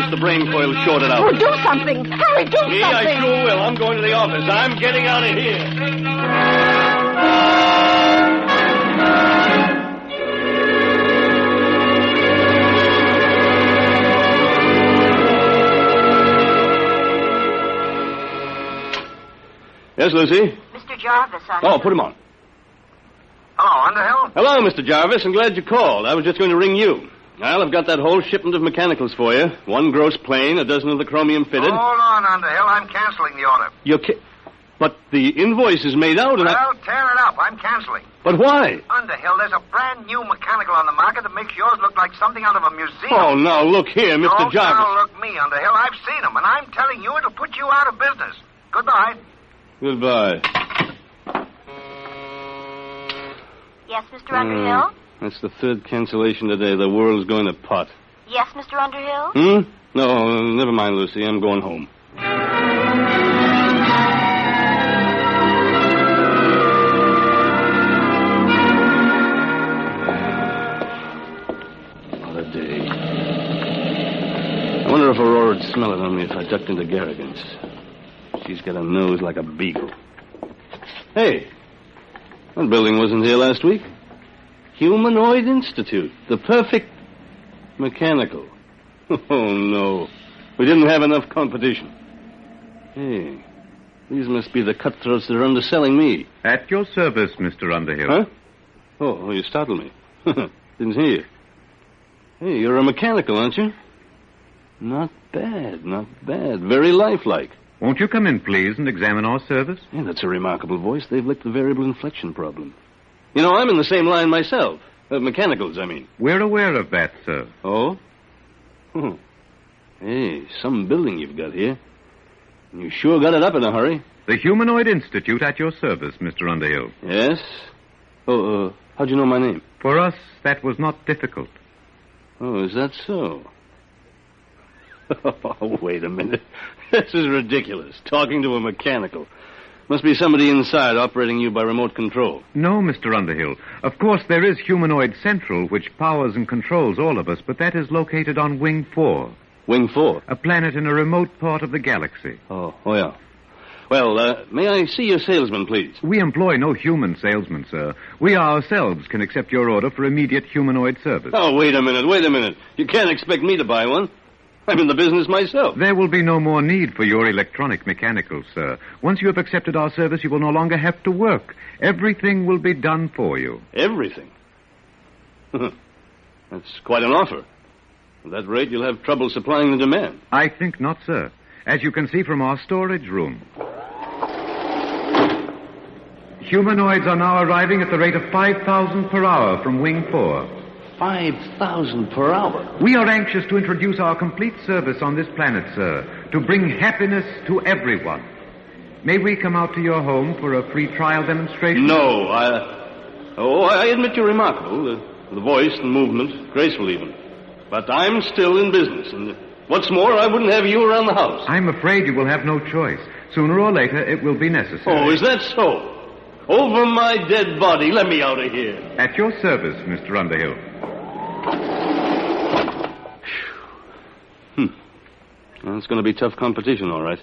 gets the brain coil shorted out. Oh, do something. Harry, do something. I sure will. I'm going to the office. I'm getting out of here. Yes, Lucy? Mr. Jarvis, Oh, put him on. Hello, Underhill. Hello, Mr. Jarvis. I'm glad you called. I was just going to ring you. Well, I've got that whole shipment of mechanicals for you. 1 gross plane, 12 of the chromium fitted. Hold on, Underhill. I'm canceling the order. But the invoice is made out and Well, tear it up. I'm canceling. But why? Underhill, there's a brand new mechanical on the market that makes yours look like something out of a museum. Oh, now, look here, Mr. Don't Jarvis. now look me, Underhill. I've seen them, and I'm telling you it'll put you out of business. Goodbye. Goodbye. Yes, Mr. Underhill? That's the 3rd cancellation today. The world's going to pot. Yes, Mr. Underhill? No, never mind, Lucy. I'm going home. What a day. I wonder if Aurora'd smell it on me if I ducked into Garrigan's. She's got a nose like a beagle. Hey, that building wasn't here last week. Humanoid Institute. The perfect mechanical. Oh, no. We didn't have enough competition. Hey, these must be the cutthroats that are underselling me. At your service, Mr. Underhill. Huh? Oh, you startled me. Didn't hear you. Hey, you're a mechanical, aren't you? Not bad, not bad. Very lifelike. Won't you come in, please, and examine our service? Yeah, that's a remarkable voice. They've licked the variable inflection problem. You know, I'm in the same line myself. Mechanicals, I mean. We're aware of that, sir. Oh? Hey, some building you've got here. You sure got it up in a hurry. The Humanoid Institute at your service, Mr. Underhill. Yes? Oh, how'd you know my name? For us, that was not difficult. Oh, is that so? Oh, wait a minute. This is ridiculous. Talking to a mechanical. Must be somebody inside operating you by remote control. No, Mr. Underhill. Of course, there is Humanoid Central, which powers and controls all of us, but that is located on Wing 4. Wing 4? A planet in a remote part of the galaxy. Oh, yeah. Well, may I see your salesman, please? We employ no human salesman, sir. We ourselves can accept your order for immediate humanoid service. Oh, wait a minute. You can't expect me to buy one. I'm in the business myself. There will be no more need for your electronic mechanicals, sir. Once you have accepted our service, you will no longer have to work. Everything will be done for you. Everything? That's quite an offer. At that rate, you'll have trouble supplying the demand. I think not, sir. As you can see from our storage room. Humanoids are now arriving at the rate of 5,000 per hour from Wing 4. 5,000 per hour? We are anxious to introduce our complete service on this planet, sir, to bring happiness to everyone. May we come out to your home for a free trial demonstration? No, I admit you're remarkable. The voice and movement, graceful even. But I'm still in business, and what's more, I wouldn't have you around the house. I'm afraid you will have no choice. Sooner or later, it will be necessary. Oh, is that so? Over my dead body, let me out of here. At your service, Mr. Underhill. Well, it's going to be tough competition, all right.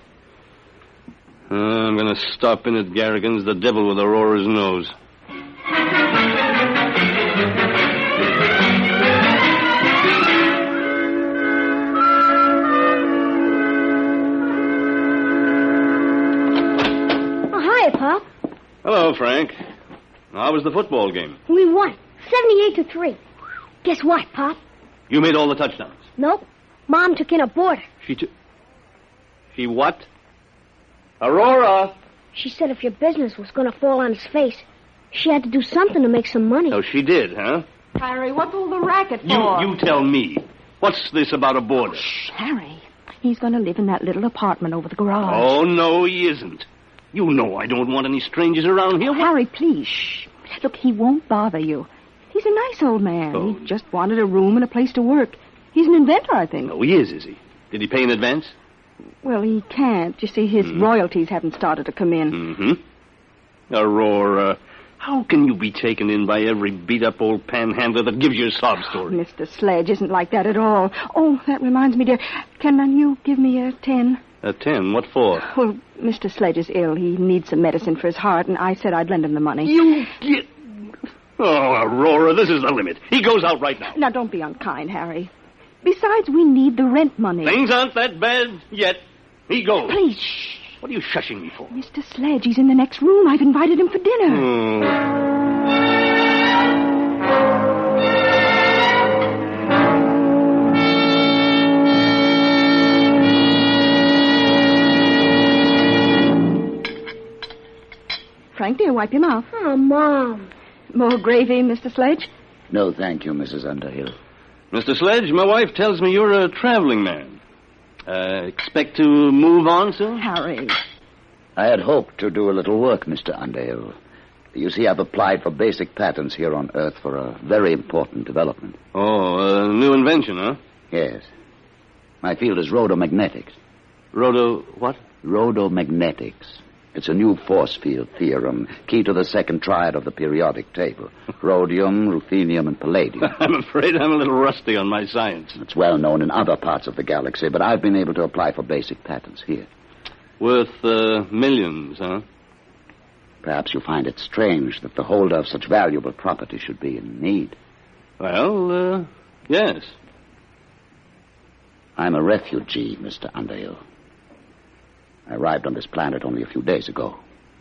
I'm going to stop in at Garrigan's, the devil with Aurora's nose. Oh, hi, Pop. Hello, Frank. How was the football game? We won, 78-3. Guess what, Pop? You made all the touchdowns. Nope. Mom took in a boarder. She what? Aurora! She said if your business was going to fall on his face, she had to do something to make some money. Oh, she did, huh? Harry, what's all the racket for? You tell me. What's this about a boarder? Shh, Harry. He's going to live in that little apartment over the garage. Oh, no, he isn't. You know I don't want any strangers around here. Harry, please, shh. Look, he won't bother you. He's a nice old man. Oh. He just wanted a room and a place to work. He's an inventor, I think. Oh, he is he? Did he pay in advance? Well, he can't. You see, his royalties haven't started to come in. Mm-hmm. Aurora, How can you be taken in by every beat-up old panhandler that gives you a sob story? Mr. Sledge isn't like that at all. Oh, that reminds me, dear. Can you give me a 10? A 10? What for? Well, Mr. Sledge is ill. He needs some medicine for his heart, and I said I'd lend him the money. You get... Oh, Aurora, this is the limit. He goes out right now. Now, don't be unkind, Harry. Besides, we need the rent money. Things aren't that bad yet. He goes. Please, shh. What are you shushing me for? Mr. Sledge, he's in the next room. I've invited him for dinner. Frank, dear, wipe your mouth. Oh, Mom. More gravy, Mr. Sledge? No, thank you, Mrs. Underhill. Mr. Sledge, my wife tells me you're a traveling man. Expect to move on soon? Harry. I had hoped to do a little work, Mr. Underhill. You see, I've applied for basic patents here on Earth for a very important development. Oh, a new invention, huh? Yes. My field is rhodomagnetics. What? Rhodomagnetics. It's a new force field theorem, key to the second triad of the periodic table. Rhodium, ruthenium, and palladium. I'm afraid I'm a little rusty on my science. It's well known in other parts of the galaxy, but I've been able to apply for basic patents here. Worth millions, huh? Perhaps you find it strange that the holder of such valuable property should be in need. Well, yes. I'm a refugee, Mr. Underhill. I arrived on this planet only a few days ago.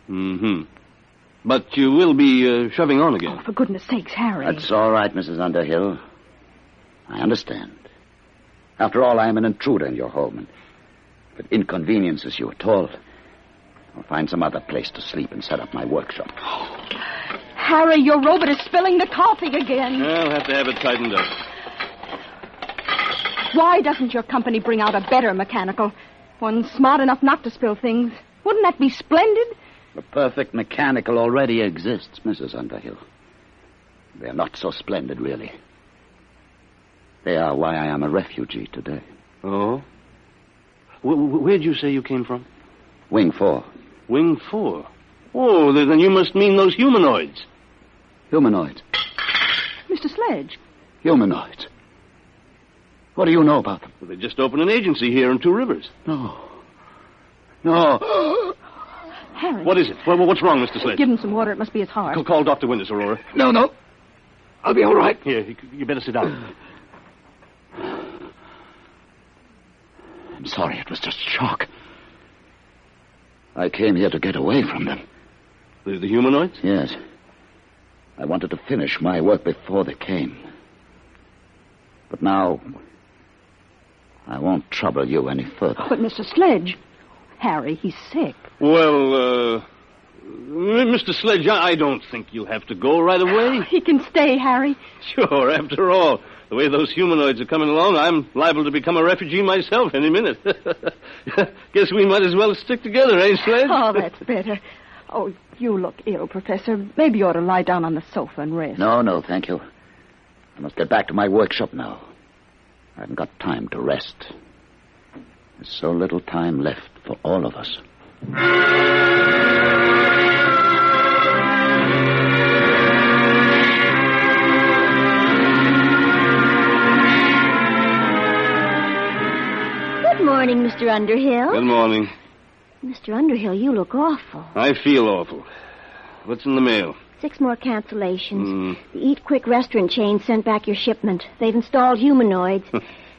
Mm-hmm. But you will be shoving on again. Oh, for goodness sakes, Harry. That's all right, Mrs. Underhill. I understand. After all, I am an intruder in your home, and if it inconveniences you at all, I'll find some other place to sleep and set up my workshop. Harry, your robot is spilling the coffee again. I'll have to have it tightened up. Why doesn't your company bring out a better mechanical? One smart enough not to spill things. Wouldn't that be splendid? The perfect mechanical already exists, Mrs. Underhill. They're not so splendid, really. They are why I am a refugee today. Oh? Where'd you say you came from? Wing 4. Wing 4? Oh, then you must mean those humanoids. Humanoids? Mr. Sledge. Humanoids? What do you know about them? Well, they just opened an agency here in Two Rivers. No. Harry. What is it? What's wrong, Mr. Sledge? Give him some water. It must be his heart. Call Dr. Winters, Aurora. No. I'll be all right. Here, you better sit down. I'm sorry. It was just shock. I came here to get away from them. The humanoids? Yes. I wanted to finish my work before they came. But now, I won't trouble you any further. But, Mr. Sledge, Harry, he's sick. Well, Mr. Sledge, I don't think you'll have to go right away. He can stay, Harry. Sure, after all, the way those humanoids are coming along, I'm liable to become a refugee myself any minute. Guess we might as well stick together, eh, Sledge? Oh, that's better. Oh, you look ill, Professor. Maybe you ought to lie down on the sofa and rest. No, thank you. I must get back to my workshop now. I haven't got time to rest. There's so little time left for all of us. Good morning, Mr. Underhill. Good morning. Mr. Underhill, you look awful. I feel awful. What's in the mail? 6 more cancellations. The Eat Quick restaurant chain sent back your shipment. They've installed humanoids.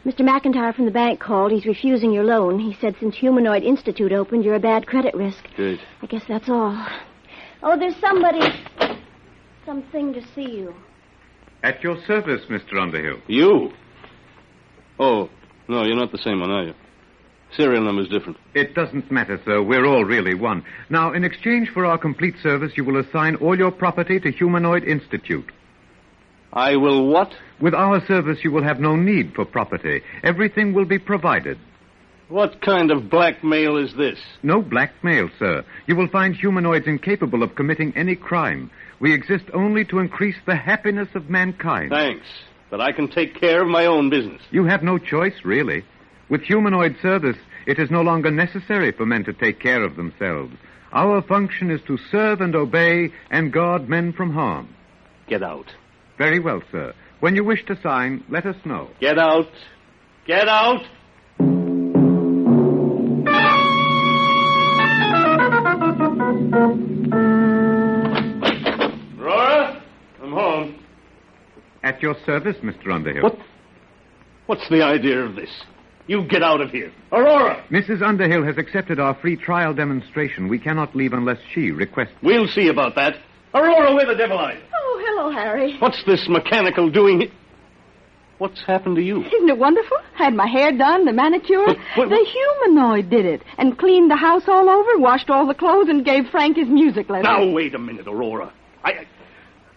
Mr. McIntyre from the bank called. He's refusing your loan. He said since Humanoid Institute opened, you're a bad credit risk. Good. I guess that's all. Oh, there's something to see you. At your service, Mr. Underhill. You? Oh, no, you're not the same one, are you? Serial number's different. It doesn't matter, sir. We're all really one. Now, in exchange for our complete service, you will assign all your property to Humanoid Institute. I will what? With our service, you will have no need for property. Everything will be provided. What kind of blackmail is this? No blackmail, sir. You will find humanoids incapable of committing any crime. We exist only to increase the happiness of mankind. Thanks, but I can take care of my own business. You have no choice, really. With humanoid service, it is no longer necessary for men to take care of themselves. Our function is to serve and obey and guard men from harm. Get out. Very well, sir. When you wish to sign, let us know. Get out. Get out. Aurora, I'm home. At your service, Mr. Underhill. What's the idea of this? You get out of here. Aurora! Mrs. Underhill has accepted our free trial demonstration. We cannot leave unless she requests. We'll see about that. Aurora, where the devil are you? Oh, hello, Harry. What's this mechanical doing here? What's happened to you? Isn't it wonderful? Had my hair done, the manicure. But- The humanoid did it. And cleaned the house all over, washed all the clothes, and gave Frank his music lesson. Now, wait a minute, Aurora.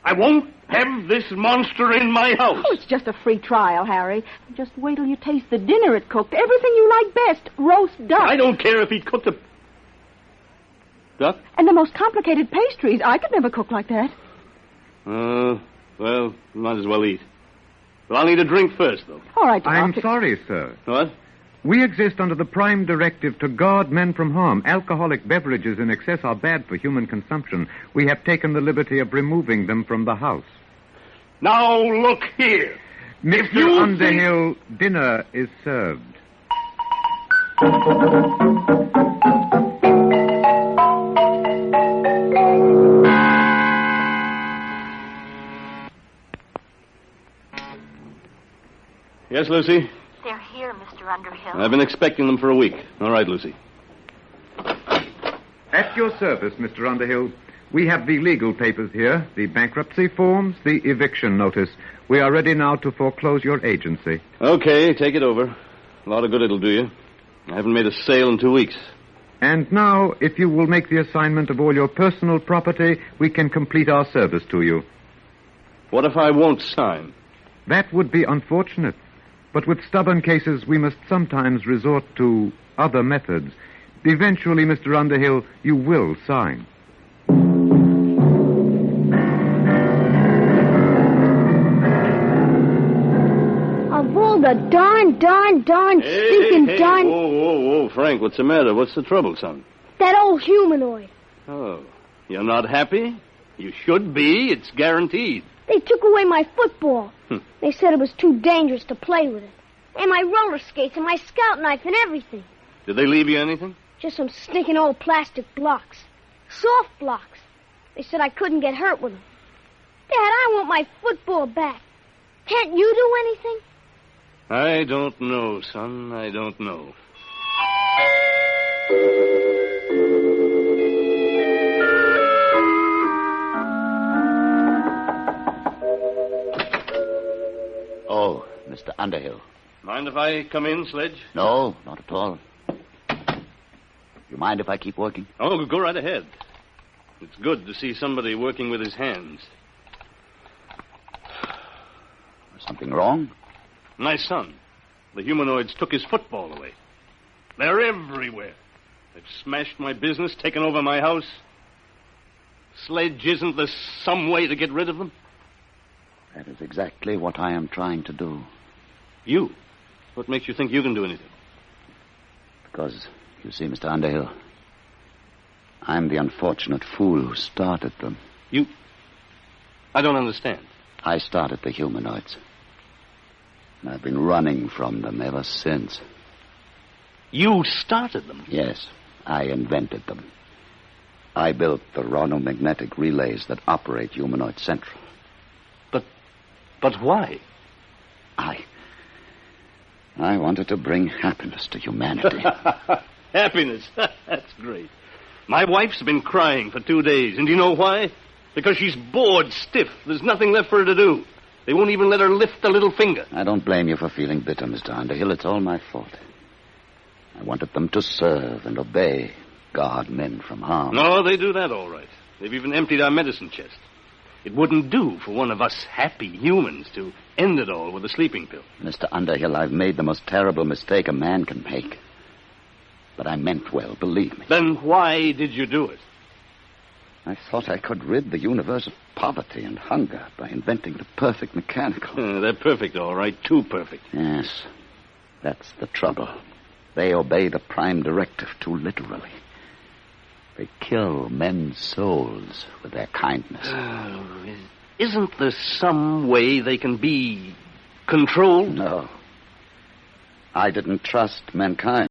I won't have this monster in my house. Oh, it's just a free trial, Harry. Just wait till you taste the dinner it cooked. Everything you like best. Roast duck. I don't care if he cooked a duck. And the most complicated pastries. I could never cook like that. Well, might as well eat. But I'll need a drink first, though. All right, I'm Doc. sorry, sir. What? We exist under the prime directive to guard men from harm. Alcoholic beverages in excess are bad for human consumption. We have taken the liberty of removing them from the house. Now, look here. Mr. you Underhill, dinner is served. Yes, Lucy? They're here, Mr. Underhill. I've been expecting them for a week. All right, Lucy. At your service, Mr. Underhill. We have the legal papers here, the bankruptcy forms, the eviction notice. We are ready now to foreclose your agency. Okay, take it over. A lot of good it'll do you. I haven't made a sale in 2 weeks. And now, if you will make the assignment of all your personal property, we can complete our service to you. What if I won't sign? That would be unfortunate. But with stubborn cases, we must sometimes resort to other methods. Eventually, Mr. Underhill, you will sign. Of all the darn, stinking darn... Whoa, Frank, what's the matter? What's the trouble, son? That old humanoid. Oh, you're not happy? You should be. It's guaranteed. They took away my football. They said it was too dangerous to play with it. And my roller skates and my scout knife and everything. Did they leave you anything? Just some stinking old plastic blocks. Soft blocks. They said I couldn't get hurt with them. Dad, I want my football back. Can't you do anything? I don't know, son. I don't know. Oh, Mr. Underhill. Mind if I come in, Sledge? No, not at all. You mind if I keep working? Oh, go right ahead. It's good to see somebody working with his hands. Something wrong? My son. The humanoids took his football away. They're everywhere. They've smashed my business, taken over my house. Sledge, isn't there some way to get rid of them? That is exactly what I am trying to do. You? What makes you think you can do anything? Because, you see, Mr. Underhill, I'm the unfortunate fool who started them. You? I don't understand. I started the humanoids. And I've been running from them ever since. You started them? Yes, I invented them. I built the ronomagnetic relays that operate Humanoid Central. But why? I wanted to bring happiness to humanity. Happiness? That's great. My wife's been crying for 2 days, and do you know why? Because she's bored stiff. There's nothing left for her to do. They won't even let her lift a little finger. I don't blame you for feeling bitter, Mr. Underhill. It's all my fault. I wanted them to serve and obey, guard men from harm. No, they do that all right. They've even emptied our medicine chest. It wouldn't do for one of us happy humans to end it all with a sleeping pill. Mr. Underhill, I've made the most terrible mistake a man can make. But I meant well, believe me. Then why did you do it? I thought I could rid the universe of poverty and hunger by inventing the perfect mechanical. They're perfect, all right. Too perfect. Yes, that's the trouble. They obey the prime directive too literally. They kill men's souls with their kindness. Isn't there some way they can be controlled? No. I didn't trust mankind.